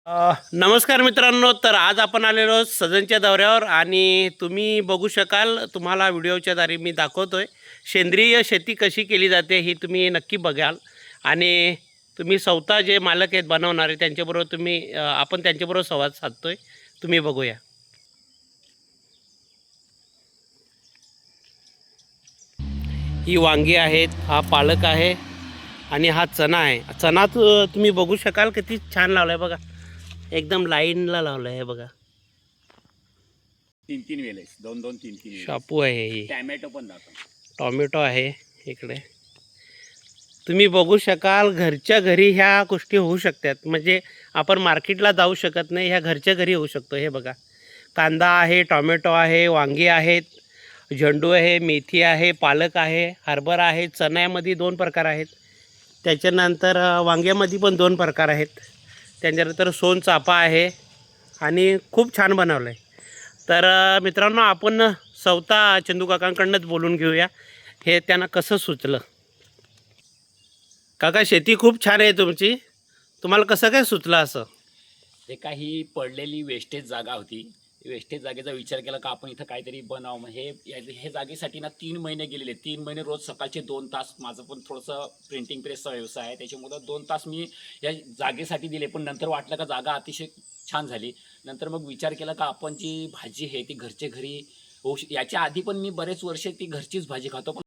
नमस्कार मित्रांनो. तर आज आपण आलेलो आहोत सजनच्या दौऱ्यावर आणि तुम्ही बघू शकाल, तुम्हाला व्हिडिओच्या द्वारे मी दाखवतोय सेंद्रिय शेती कशी केली जाते ही तुम्ही नक्की बघाल. आणि तुम्ही स्वतः जे मालक आहेत बनवणारे त्यांच्याबरोबर आपण त्यांच्याबरोबर संवाद साधतोय. तुम्ही बघूया. ही वांगी आहेत, हा पालक आहे आणि हा चणा आहे. चणा तुम्ही बघू शकाल किती छान लावलाय बघा, एकदम लाईनला लावलाय. हे बघा, तीन तीन वेळेस दोन दोन तीन तीन वेळेस. शापू आहे, ही टॅमॅटो पण दाखव. टॉमॅटो आहे. इकडे तुम्ही बघू शकाल, घरच्या घरी ह्या गोष्टी होऊ शकतात. म्हणजे आपण मार्केटला जाऊ शकत नाही, ह्या घरच्या घरी होऊ शकतो. हे बघा, कांदा आहे, टॉमॅटो आहे, वांगी आहेत, झेंडू आहे, मेथी आहे, पालक आहे, हरभरा आहे. चण्यामध्ये 2 प्रकार आहेत. त्याच्यानंतर वांग्यामध्ये पण 2 प्रकार आहेत. त्याच्यानंतर सोनचाफा आहे आणि खूप छान बनवलं आहे. तर मित्रांनो, आपण स्वतः चंदू काकांकडूनच बोलून घेऊया, हे त्यांना कसं सुचलं. काका, शेती खूप छान आहे तुमची, तुम्हाला कसं काय सुचलं असं? हे काही पडलेली वेस्टेज जागा होती. वेस्टेज जागेचा विचार केला का आपण इथं काहीतरी बनावं. मग हे जागेसाठी ना 3 महिने गेलेले. 3 महिने रोज सकाळचे 2 तास, माझं पण थोडंसं प्रिंटिंग प्रेसचा व्यवसाय आहे, त्याच्यामुळं 2 तास मी या जागेसाठी दिले. पण नंतर वाटलं का जागा अतिशय छान झाली. नंतर मग विचार केला का आपण जी भाजी आहे ती घरच्या घरी होऊ याच्या आधी पण मी बरेच वर्ष ती घरचीच भाजी खातो.